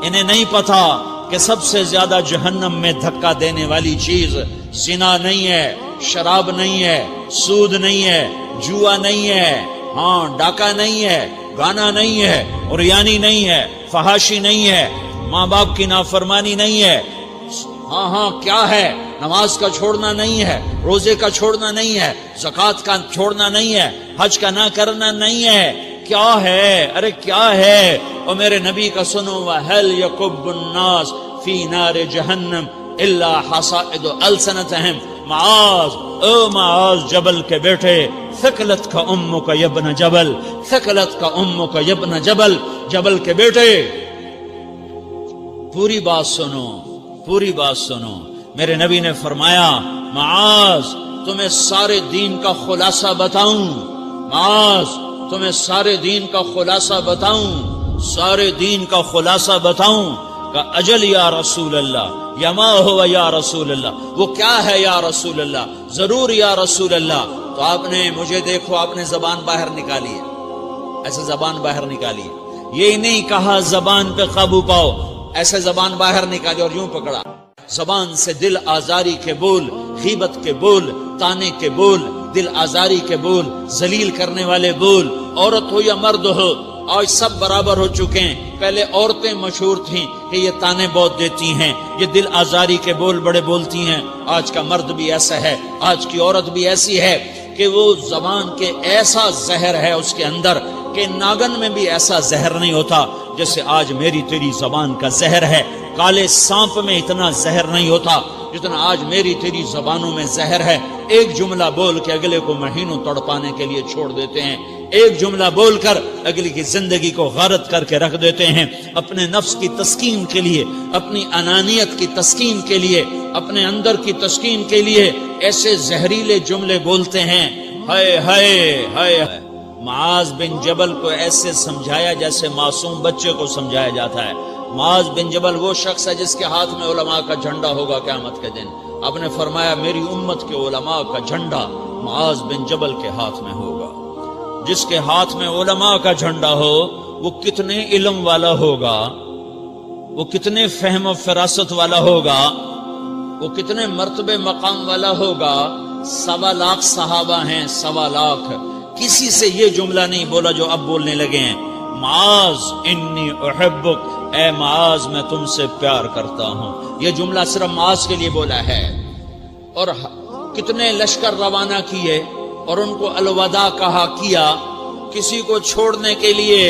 انہیں نہیں پتا کہ سب سے زیادہ جہنم میں دھکا دینے والی چیز زنا نہیں ہے، شراب نہیں ہے، سود نہیں ہے، جوا نہیں ہے، ہاں ڈاکہ نہیں ہے، گانا نہیں ہے، عریانی نہیں ہے، فحاشی نہیں ہے، ماں باپ کی نافرمانی نہیں ہے، ہاں کیا ہے، نماز کا چھوڑنا نہیں ہے، روزے کا چھوڑنا نہیں ہے، زکوٰۃ کا چھوڑنا نہیں ہے، حج کا نہ کرنا نہیں ہے، کیا ہے؟ ارے کیا ہے؟ اور میرے نبی کا سنو، وَهَلْ يَكُبُّ النَّاسِ فِي نَارِ جَهَنَّمَ إِلَّا حَصَائِدُ أَلْسِنَتِهِمْ۔ معاذ، او معاذ جبل کے بیٹے، ثقلت کا امک یبن جبل، ثقلت کا امک یبن جبل، جبل کے بیٹے پوری بات سنو، پوری بات سنو۔ میرے نبی نے فرمایا، معاذ تمہیں سارے دین کا خلاصہ بتاؤں، معاذ تمہیں سارے دین کا خلاصہ بتاؤں، سارے دین کا خلاصہ بتاؤں؟ کہ اجل یا رسول اللہ، یا ما ہوا یا رسول اللہ، وہ کیا ہے یا رسول اللہ؟ ضرور یا رسول اللہ۔ تو آپ نے مجھے دیکھو، آپ نے زبان باہر نکالی ہے، ایسے زبان باہر نکالی ہے، یہ نہیں کہا زبان پہ قابو پاؤ، ایسے زبان باہر نکالی اور یوں پکڑا۔ زبان سے دل آزاری کے بول، غیبت کے بول، تانے کے بول، دل آزاری کے بول، ذلیل کرنے والے بول، عورت ہو یا مرد ہو، آج سب برابر ہو چکے ہیں۔ پہلے عورتیں مشہور تھیں کہ یہ تانے بہت دیتی ہیں، یہ دل آزاری کے بول بڑے بولتی ہیں۔ آج کا مرد بھی ایسا ہے، آج کی عورت بھی ایسی ہے کہ وہ زبان کے ایسا زہر ہے اس کے اندر کہ ناگن میں بھی ایسا زہر نہیں ہوتا جیسے آج میری تیری زبان کا زہر ہے۔ کالے سانپ میں اتنا زہر نہیں ہوتا جتنا آج میری تیری زبانوں میں زہر ہے۔ ایک جملہ بول کے اگلے کو مہینوں تڑپانے کے لیے چھوڑ دیتے ہیں، ایک جملہ بول کر اگلی کی زندگی کو غارت کر کے رکھ دیتے ہیں، اپنے نفس کی تسکین کے لیے، اپنی انانیت کی تسکین کے لیے، اپنے اندر کی تسکین کے لیے ایسے زہریلے جملے بولتے ہیں۔ ہائے ہائے ہائے۔ معاذ بن جبل کو ایسے سمجھایا جیسے معصوم بچے کو سمجھایا جاتا ہے۔ معاذ بن جبل وہ شخص ہے جس کے ہاتھ میں علماء کا جھنڈا ہوگا قیامت کے دن۔ آپ نے فرمایا میری امت کے علماء کا جھنڈا معاذ بن جبل کے ہاتھ میں ہوگا۔ جس کے ہاتھ میں علماء کا جھنڈا ہو وہ کتنے علم والا ہوگا، وہ کتنے فہم و فراست والا ہوگا، وہ کتنے مرتبے مقام والا ہوگا۔ 1.25 لاکھ صحابہ ہیں، 1.25 لاکھ، کسی سے یہ جملہ نہیں بولا جو اب بولنے لگے ہیں، معاذ انی احبک، اے معاذ میں تم سے پیار کرتا ہوں۔ یہ جملہ صرف معاذ کے لیے بولا ہے۔ اور کتنے لشکر روانہ کیے اور ان کو الوداع کہا کیا، کسی کو چھوڑنے کے لیے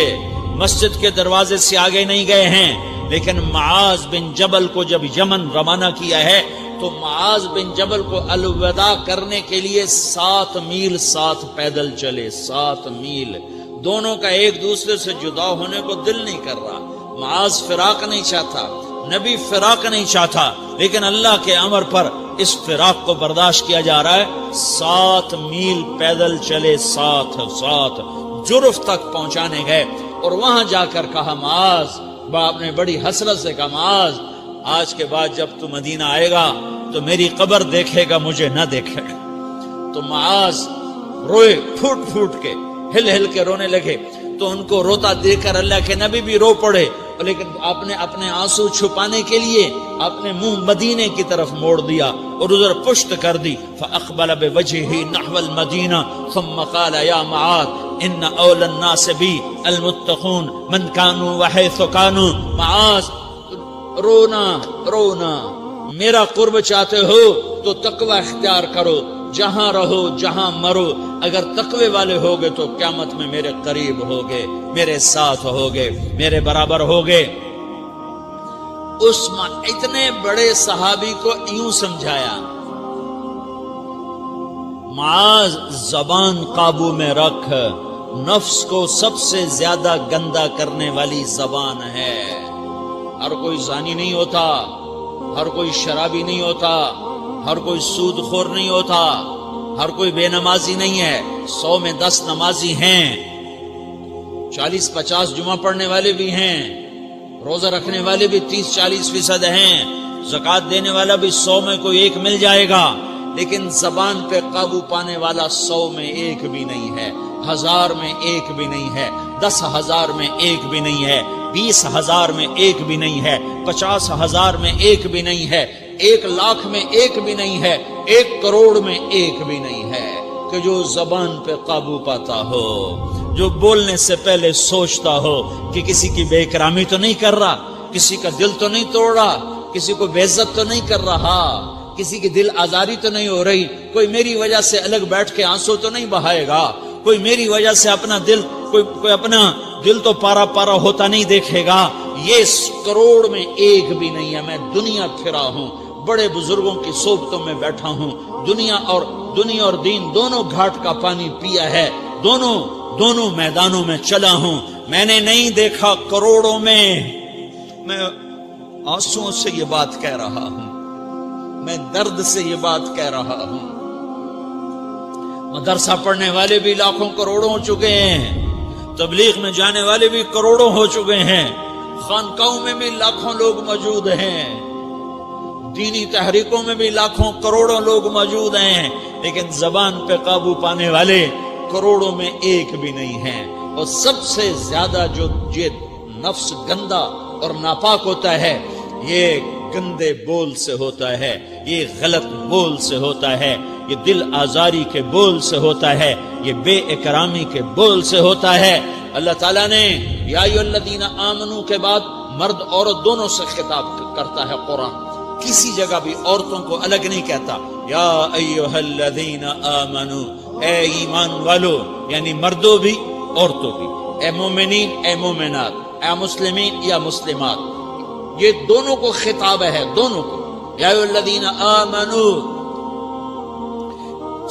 مسجد کے دروازے سے آگے نہیں گئے ہیں، لیکن معاذ بن جبل کو جب یمن روانہ کیا ہے تو معاذ بن جبل کو الوداع کرنے کے لیے 7 میل ساتھ پیدل چلے، 7 میل۔ دونوں کا ایک دوسرے سے جدا ہونے کو دل نہیں کر رہا۔ معاذ فراق نہیں چاہتا، نبی فراق نہیں چاہتا، لیکن اللہ کے امر پر اس فراق کو برداشت کیا جا رہا ہے۔ 7 میل پیدل چلے، 7 جرف تک پہنچانے گئے اور وہاں جا کر کہا معاذ، باپ نے بڑی حسرت سے کہا معاذ آج کے بعد جب تو مدینہ آئے گا تو میری قبر دیکھے گا، مجھے نہ دیکھے گا۔ تو معاذ روئے، پھوٹ پھوٹ کے، ہل ہل کے رونے لگے۔ تو ان کو روتا دیکھ کر اللہ کے نبی بھی رو پڑے، لیکن آپ نے اپنے آنسو چھپانے کے لیے اپنے منہ مدینے کی طرف موڑ دیا اور ادھر پشت کر دی۔ فاقبل بوجهه نحو المدینہ ثم قال یا معاذ ان اول الناس بی المتقون من كانوا وحيث كانوا۔ معاذ رونا رونا، میرا قرب چاہتے ہو تو تقوی اختیار کرو، جہاں رہو جہاں مرو، اگر تقوی والے ہوگے تو قیامت میں میرے قریب ہوگے، میرے ساتھ ہوگے، میرے برابر ہوگے۔ اس اتنے بڑے صحابی کو یوں سمجھایا، معاذ زبان قابو میں رکھ، نفس کو سب سے زیادہ گندا کرنے والی زبان ہے۔ ہر کوئی زانی نہیں ہوتا، ہر کوئی شرابی نہیں ہوتا، ہر کوئی سود خور نہیں ہوتا، ہر کوئی بے نمازی نہیں ہے۔ 100 میں 10 نمازی ہیں، 40-50 جمعہ پڑھنے والے بھی ہیں، روزہ رکھنے والے بھی 30-40% ہیں، زکوٰۃ دینے والا بھی 100 میں کوئی ایک مل جائے گا، لیکن زبان پہ قابو پانے والا 100 میں ایک بھی نہیں ہے، 1000 میں ایک بھی نہیں ہے، 10,000 میں ایک بھی نہیں ہے۔ 20,000 میں ایک بھی نہیں ہے، 50,000 میں ایک بھی نہیں ہے، 1,00,000 میں ایک بھی نہیں ہے، 1 کروڑ میں ایک بھی نہیں ہے کہ جو زبان پہ قابو پاتا ہو، جو بولنے سے پہلے سوچتا ہو کہ کسی کی بے اکرامی تو نہیں کر رہا، کسی کا دل تو نہیں توڑ رہا، کسی کو بے عزت تو نہیں کر رہا، کسی کی دل آزاری تو نہیں ہو رہی، کوئی میری وجہ سے الگ بیٹھ کے آنسو تو نہیں بہائے گا، کوئی میری وجہ سے اپنا دل کوئی اپنا دل تو پارا پارا ہوتا نہیں دیکھے گا۔ یہ 1 کروڑ میں ایک بھی نہیں ہے۔ میں دنیا پھرا ہوں، بڑے بزرگوں کی صحبتوں میں بیٹھا ہوں، دنیا اور دین دونوں گھاٹ کا پانی پیا ہے، دونوں میدانوں میں چلا ہوں، میں نے نہیں دیکھا کروڑوں میں۔ میں آنسوؤں سے یہ بات کہہ رہا ہوں، میں درد سے یہ بات کہہ رہا ہوں۔ مدرسہ پڑھنے والے بھی لاکھوں کروڑوں ہو چکے ہیں، تبلیغ میں جانے والے بھی کروڑوں ہو چکے ہیں، خانقاہوں میں بھی لاکھوں لوگ موجود ہیں، دینی تحریکوں میں بھی لاکھوں کروڑوں لوگ موجود ہیں، لیکن زبان پہ قابو پانے والے کروڑوں میں ایک بھی نہیں ہیں۔ اور سب سے زیادہ جو یہ نفس گندا اور ناپاک ہوتا ہے، یہ گندے بول سے ہوتا ہے، یہ غلط بول سے ہوتا ہے، یہ دل آزاری کے بول سے ہوتا ہے، یہ بے اکرامی کے بول سے ہوتا ہے۔ اللہ تعالیٰ نے یا ایھا الذین آمنو کے بعد مرد عورت دونوں سے خطاب کرتا ہے قرآن، کسی جگہ بھی عورتوں کو الگ نہیں کہتا۔ یا ایھا الذین آمنو، اے ایمان والو، یعنی مردوں بھی عورتوں بھی، اے مومنین اے مومنات، اے مسلمین یا مسلمات، یہ دونوں کو خطاب ہے، دونوں کو۔ یا ایھا الذین آمنو،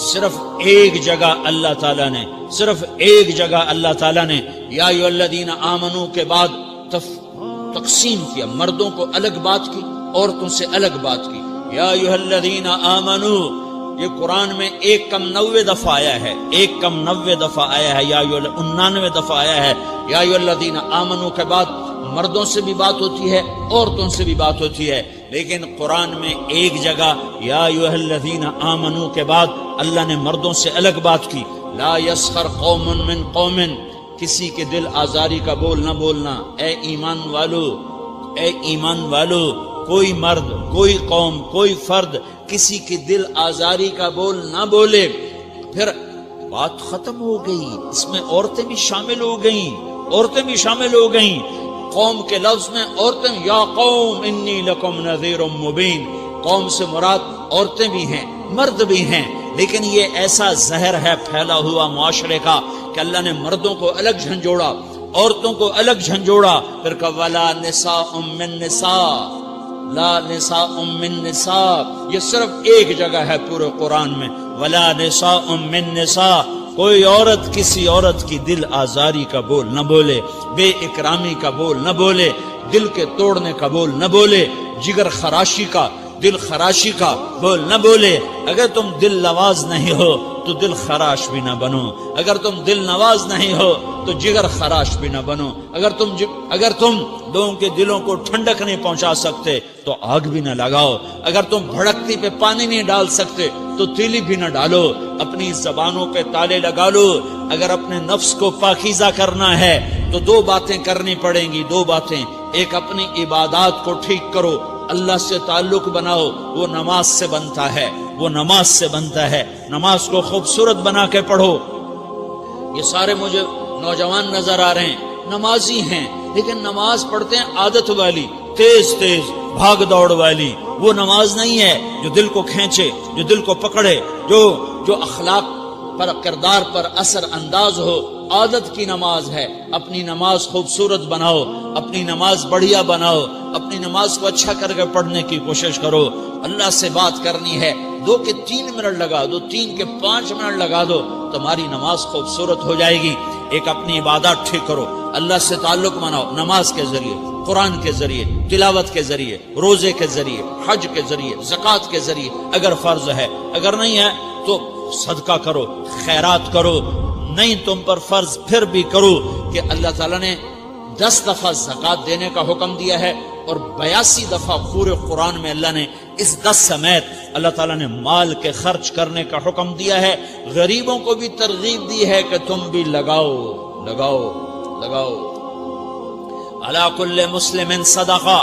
صرف ایک جگہ اللہ تعالیٰ نے یا ایھا الذین آمنو کے بعد تقسیم کیا، مردوں کو الگ بات کی، عورتوں سے الگ بات کی۔ یا ایھا الذین آمنو، یہ قرآن میں 199 دفعہ آیا ہے، 199 دفعہ آیا ہے، یا 99 دفعہ آیا ہے۔ یا ایھا الذین آمنو کے بعد مردوں سے بھی بات ہوتی ہے، عورتوں سے بھی بات ہوتی ہے، لیکن قرآن میں ایک جگہ یا ایھا الذین آمنو کے بعد اللہ نے مردوں سے الگ بات کی۔ لا یسخر قوم من قوم، کسی کے دل آزاری کا بول نہ بولنا۔ اے ایمان والو، کوئی مرد، کوئی قوم، کوئی فرد کسی کی دل آزاری کا بول نہ بولے۔ پھر بات ختم ہو گئی، اس میں عورتیں بھی شامل ہو گئیں، قوم کے لفظ میں عورتیں، یا قوم انی لکم نذیر مبین، قوم سے مراد عورتیں بھی ہیں، مرد بھی ہیں، لیکن یہ ایسا زہر ہے پھیلا ہوا معاشرے کا کہ اللہ نے مردوں کو الگ جھنجھوڑا، عورتوں کو الگ جھنجھوڑا، پھر کہ ولا نساء من نساء، لا نساء من نساء، یہ صرف ایک جگہ ہے پورے قرآن میں، ولا نساء من نساء، کوئی عورت کسی عورت کی دل آزاری کا بول نہ بولے، بے اکرامی کا بول نہ بولے، دل کے توڑنے کا بول نہ بولے، جگر خراشی کا، دل خراشی کا بول نہ بولے۔ اگر تم دل نواز نہیں ہو تو دل خراش بھی نہ بنو، اگر تم دل نواز نہیں ہو تو جگر خراش بھی نہ بنو، اگر تم لوگوں کے دلوں کو ٹھنڈک نہیں پہنچا سکتے تو آگ بھی نہ لگاؤ، اگر تم بھڑکتی پہ پانی نہیں ڈال سکتے تو تیلی بھی نہ ڈالو، اپنی زبانوں پہ تالے لگا لو۔ اگر اپنے نفس کو پاکیزہ کرنا ہے تو 2 باتیں کرنی پڑیں گی، 2 باتیں، ایک اپنی عبادات کو ٹھیک کرو، اللہ سے تعلق بناؤ، وہ نماز سے بنتا ہے، نماز کو خوبصورت بنا کے پڑھو۔ یہ سارے مجھے نوجوان نظر آ رہے ہیں، نمازی ہیں، لیکن نماز پڑھتے ہیں عادت والی، تیز بھاگ دوڑ والی، وہ نماز نہیں ہے جو دل کو کھینچے، جو دل کو پکڑے، جو اخلاق پر، کردار پر اثر انداز ہو۔ عادت کی نماز ہے۔ اپنی نماز خوبصورت بناؤ، اپنی نماز بڑھیا بناؤ، اپنی نماز کو اچھا کر کے پڑھنے کی کوشش کرو۔ اللہ سے بات کرنی ہے، 2 کے 3 منٹ لگا دو، 3 کے 5 منٹ لگا دو، تمہاری نماز خوبصورت ہو جائے گی۔ ایک اپنی عبادات ٹھیک کرو، اللہ سے تعلق بناؤ، نماز کے ذریعے، قرآن کے ذریعے، تلاوت کے ذریعے، روزے کے ذریعے، حج کے ذریعے، زکوٰۃ کے ذریعے اگر فرض ہے، اگر نہیں ہے تو صدقہ کرو، خیرات کرو، نہیں تم پر فرض پھر بھی کرو کہ اللہ تعالیٰ نے 10 دفعہ زکوٰۃ دینے کا حکم دیا ہے اور 82 دفعہ پورے قرآن میں اللہ نے اس 10 سمیت اللہ تعالیٰ نے مال کے خرچ کرنے کا حکم دیا ہے۔ غریبوں کو بھی ترغیب دی ہے کہ تم بھی لگاؤ۔ علی کل مسلم صدقہ،